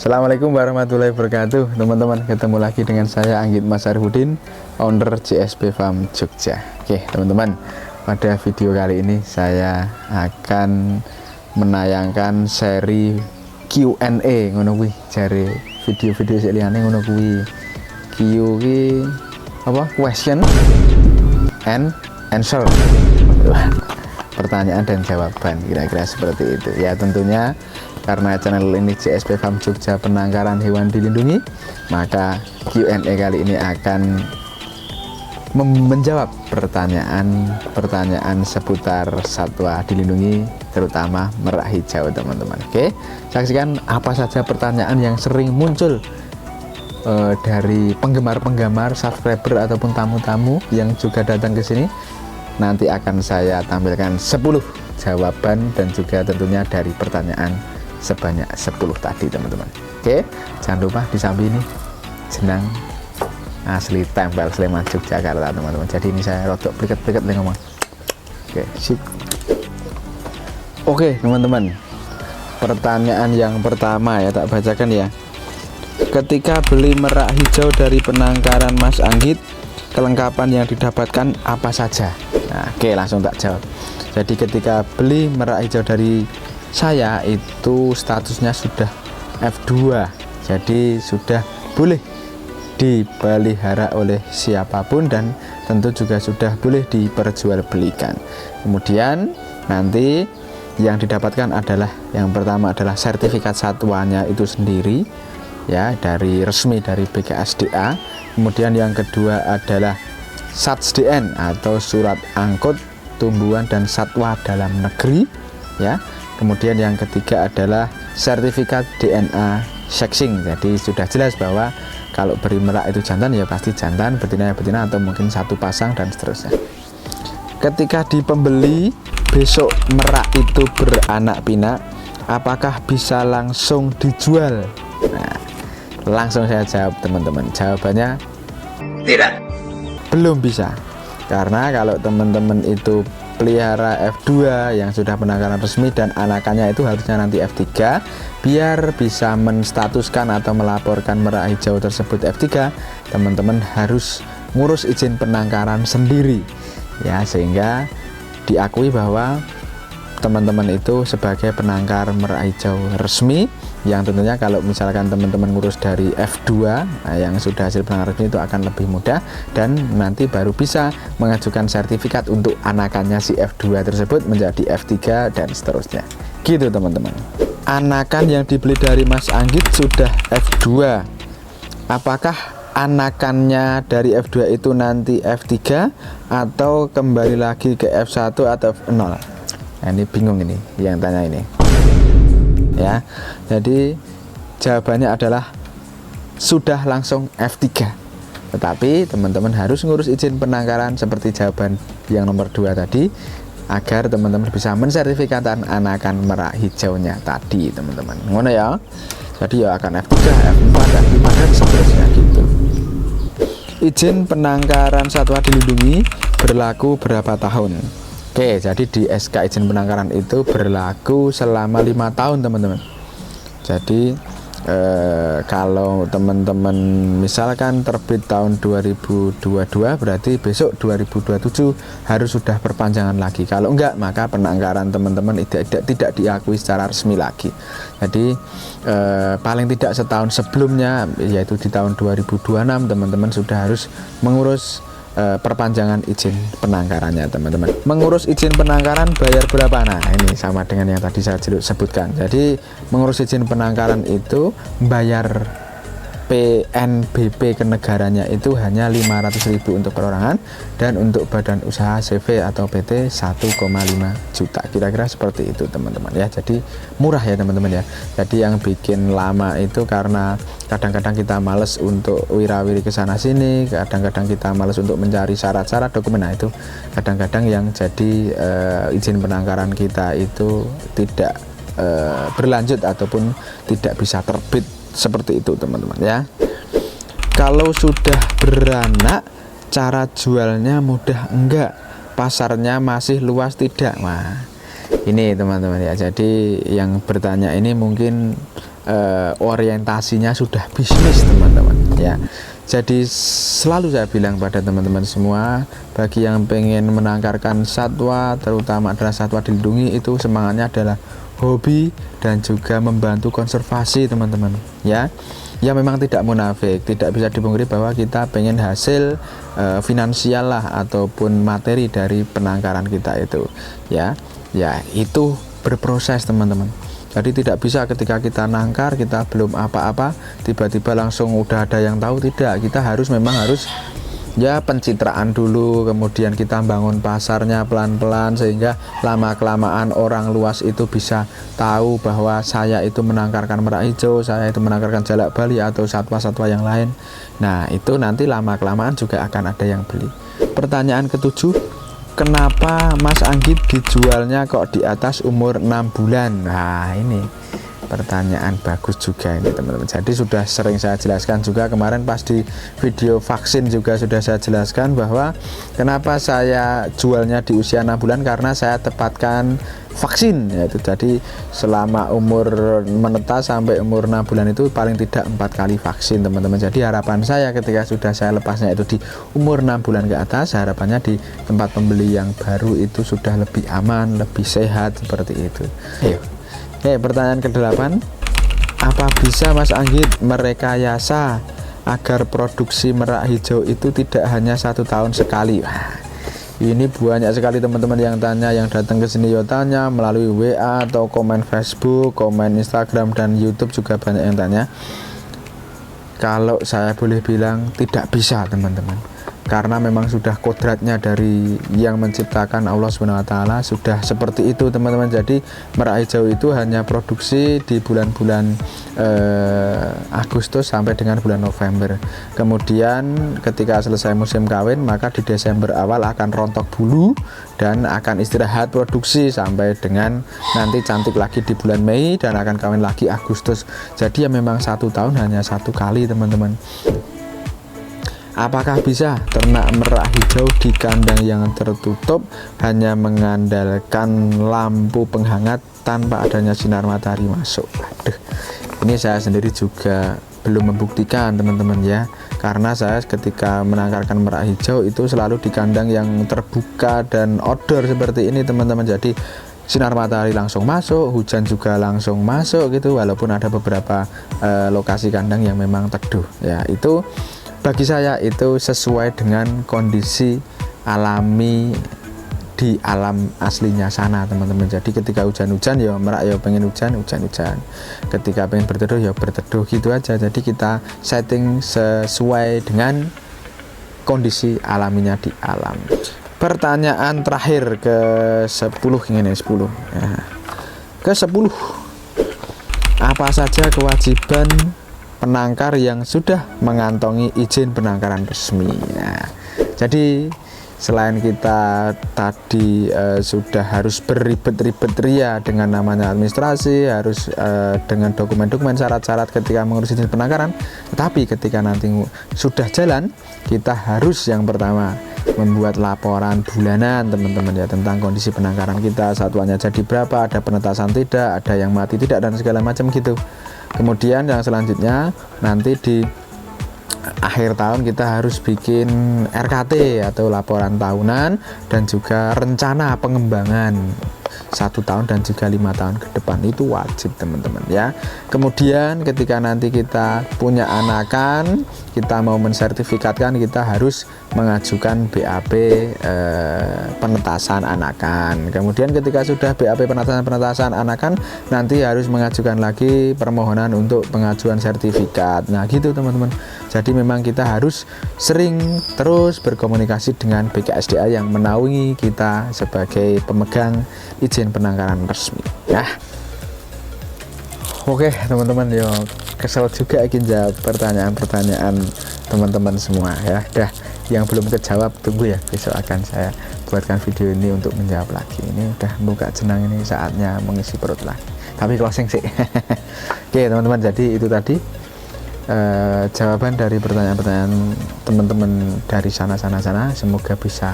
Assalamualaikum warahmatullahi wabarakatuh. Teman-teman, ketemu lagi dengan saya Anggit Mas Arifudin, owner CSP Farm Jogja. Oke teman-teman, pada video kali ini saya akan menayangkan seri Q&A ngono kuwi, jare video-video sik liyane ngono kuwi. Q ki apa? Question and answer. Pertanyaan dan jawaban, kira-kira seperti itu. Ya tentunya karena channel ini CSP Farm Jogja, penangkaran hewan dilindungi, maka Q&A kali ini akan menjawab pertanyaan seputar satwa dilindungi, terutama merak hijau teman-teman. Oke, saksikan apa saja pertanyaan yang sering muncul dari penggemar-penggemar, subscriber ataupun tamu-tamu yang juga datang ke sini. Nanti akan saya tampilkan 10 jawaban dan juga tentunya dari pertanyaan sebanyak 10 tadi teman-teman. Oke, jangan lupa di samping ini jenang asli tempel Sleman Yogyakarta teman-teman. Jadi ini saya rodok pliket-pliket nih ngomong. Oke, sip. Oke teman-teman, pertanyaan yang pertama ya, tak bacakan ya. Ketika beli merak hijau dari penangkaran Mas Anggit, kelengkapan yang didapatkan apa saja? Nah, oke, langsung tak jawab. Jadi ketika beli merak hijau dari saya itu statusnya sudah F2, jadi sudah boleh dipelihara oleh siapapun dan tentu juga sudah boleh diperjualbelikan. Kemudian nanti yang didapatkan adalah, yang pertama adalah sertifikat satwanya itu sendiri ya, dari resmi dari BKSDA. Kemudian yang kedua adalah SATSDN atau surat angkut tumbuhan dan satwa dalam negeri ya. Kemudian yang ketiga adalah sertifikat DNA sexing. Jadi sudah jelas bahwa kalau beri merak itu jantan ya pasti jantan, betina ya betina, atau mungkin satu pasang dan seterusnya. Ketika di pembeli besok merak itu beranak pinak, apakah bisa langsung dijual? Nah, langsung saya jawab teman-teman. Jawabannya tidak. Belum bisa. Karena kalau teman-teman itu pelihara F2 yang sudah penangkaran resmi dan anakannya itu harusnya nanti F3, biar bisa menstatuskan atau melaporkan merak hijau tersebut F3, teman-teman harus ngurus izin penangkaran sendiri ya, sehingga diakui bahwa teman-teman itu sebagai penangkar merak hijau resmi, yang tentunya kalau misalkan teman-teman ngurus dari F2 yang sudah hasil penangkaran resmi itu akan lebih mudah, dan nanti baru bisa mengajukan sertifikat untuk anakannya si F2 tersebut menjadi F3 dan seterusnya gitu teman-teman. Anakan yang dibeli dari Mas Anggit sudah F2, apakah anakannya dari F2 itu nanti F3 atau kembali lagi ke F1 atau F0? Nah, ini bingung ini yang tanya ini ya. Jadi jawabannya adalah sudah langsung F3, tetapi teman-teman harus ngurus izin penangkaran seperti jawaban yang nomor 2 tadi, agar teman-teman bisa mensertifikatkan anakan merak hijaunya tadi teman-teman. Ngono ya. Jadi ya akan F3, F4, F5 dan seterusnya gitu. Izin penangkaran satwa dilindungi berlaku berapa tahun? Oke, jadi di SK izin penangkaran itu berlaku selama 5 tahun teman-teman. Jadi kalau teman-teman misalkan terbit tahun 2022, berarti besok 2027 harus sudah perpanjangan lagi. Kalau enggak, maka penangkaran teman-teman tidak diakui secara resmi lagi. Jadi paling tidak setahun sebelumnya, yaitu di tahun 2026, teman-teman sudah harus mengurus perpanjangan izin penangkarannya teman-teman. Mengurus izin penangkaran bayar berapa? Nah, ini sama dengan yang tadi saya sebutkan. Jadi mengurus izin penangkaran itu bayar PNBP ke negaranya itu hanya 500.000 untuk perorangan, dan untuk badan usaha CV atau PT 1,5 juta. Kira-kira seperti itu teman-teman ya. Jadi murah ya teman-teman ya. Jadi yang bikin lama itu karena kadang-kadang kita males untuk wirawiri ke sana sini, kadang-kadang kita males untuk mencari syarat-syarat dokumen. Nah, itu kadang-kadang yang jadi izin penangkaran kita itu tidak berlanjut ataupun tidak bisa terbit. Seperti itu teman-teman ya. Kalau sudah beranak, cara jualnya mudah enggak? Pasarnya masih luas tidak? Nah, ini teman-teman ya. Jadi yang bertanya ini mungkin orientasinya sudah bisnis teman-teman ya. Jadi selalu saya bilang pada teman-teman semua, bagi yang pengen menangkarkan satwa, terutama adalah satwa dilindungi, itu semangatnya adalah hobi dan juga membantu konservasi teman-teman ya. Ya memang tidak munafik, tidak bisa dipungkiri bahwa kita pengen hasil finansial lah ataupun materi dari penangkaran kita itu ya. Ya itu berproses teman-teman. Jadi tidak bisa ketika kita nangkar, kita belum apa-apa tiba-tiba langsung udah ada yang tahu, tidak. Kita memang harus ya pencitraan dulu, kemudian kita bangun pasarnya pelan-pelan sehingga lama-kelamaan orang luas itu bisa tahu bahwa saya itu menangkarkan merak hijau, saya itu menangkarkan jalak bali atau satwa-satwa yang lain. Nah itu nanti lama-kelamaan juga akan ada yang beli. Pertanyaan ketujuh, kenapa Mas Anggit dijualnya kok di atas umur 6 bulan? Nah ini pertanyaan bagus juga ini teman-teman. Jadi sudah sering saya jelaskan juga kemarin pas di video vaksin juga sudah saya jelaskan bahwa kenapa saya jualnya di usia 6 bulan, karena saya tepatkan vaksin yaitu jadi selama umur menetas sampai umur 6 bulan itu paling tidak 4 kali vaksin teman-teman. Jadi harapan saya ketika sudah saya lepasnya itu di umur 6 bulan ke atas, harapannya di tempat pembeli yang baru itu sudah lebih aman, lebih sehat seperti itu. Ayo. Oke, pertanyaan ke-8, apa bisa Mas Anggit merekayasa agar produksi merak hijau itu tidak hanya 1 tahun sekali? Wah, ini banyak sekali teman-teman yang tanya, yang datang ke sini tanya melalui WA atau komen Facebook, komen Instagram dan YouTube juga banyak yang tanya. Kalau saya boleh bilang tidak bisa teman-teman, karena memang sudah kodratnya dari yang menciptakan Allah SWT sudah seperti itu teman-teman. Jadi merak hijau itu hanya produksi di bulan-bulan Agustus sampai dengan bulan November. Kemudian ketika selesai musim kawin, maka di Desember awal akan rontok bulu dan akan istirahat produksi sampai dengan nanti cantik lagi di bulan Mei dan akan kawin lagi Agustus. Jadi ya memang 1 tahun hanya 1 kali teman-teman. Apakah bisa ternak merak hijau di kandang yang tertutup hanya mengandalkan lampu penghangat tanpa adanya sinar matahari masuk? Aduh, ini saya sendiri juga belum membuktikan teman-teman ya, karena saya ketika menangkarkan merak hijau itu selalu di kandang yang terbuka dan outdoor seperti ini teman-teman. Jadi sinar matahari langsung masuk, hujan juga langsung masuk gitu, walaupun ada beberapa lokasi kandang yang memang teduh ya. Itu bagi saya itu sesuai dengan kondisi alami di alam aslinya sana teman-teman. Jadi ketika hujan-hujan ya merak ya pengen hujan-hujan, ketika pengen berteduh ya berteduh gitu aja. Jadi kita setting sesuai dengan kondisi alaminya di alam. Pertanyaan terakhir ke-10 ini 10 ya. Ke-10, apa saja kewajiban penangkar yang sudah mengantongi izin penangkaran resmi? Nah, jadi selain kita tadi sudah harus berribet-ribet ria dengan namanya administrasi, harus dengan dokumen-dokumen syarat-syarat ketika mengurus izin penangkaran, tetapi ketika nanti sudah jalan, kita harus yang pertama membuat laporan bulanan teman-teman ya, tentang kondisi penangkaran kita, satuannya jadi berapa, ada penetasan tidak, ada yang mati tidak, dan segala macam gitu. Kemudian yang selanjutnya nanti di akhir tahun kita harus bikin RKT atau laporan tahunan dan juga rencana pengembangan 1 tahun dan juga 5 tahun ke depan. Itu wajib teman-teman ya. Kemudian ketika nanti kita punya anakan, kita mau mensertifikatkan, kita harus mengajukan BAP penetasan anakan. Kemudian ketika sudah BAP penetasan anakan, nanti harus mengajukan lagi permohonan untuk pengajuan sertifikat. Nah gitu teman-teman. Jadi memang kita harus sering terus berkomunikasi dengan BKSDA yang menaungi kita sebagai pemegang izin penangkaran resmi ya. Oke teman-teman, yo kesel juga ingin jawab pertanyaan-pertanyaan teman-teman semua ya. Dah yang belum kejawab tunggu ya, besok akan saya buatkan video ini untuk menjawab lagi. Ini udah buka jenang, ini saatnya mengisi perut lagi, tapi closing sih. Oke teman-teman, jadi itu tadi jawaban dari pertanyaan-pertanyaan teman-teman dari sana. Semoga bisa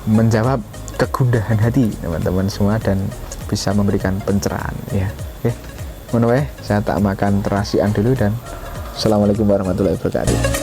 menjawab kegundahan hati teman-teman semua dan bisa memberikan pencerahan ya. Oke, Menurut saya tak makan terasian dulu dan assalamualaikum warahmatullahi wabarakatuh.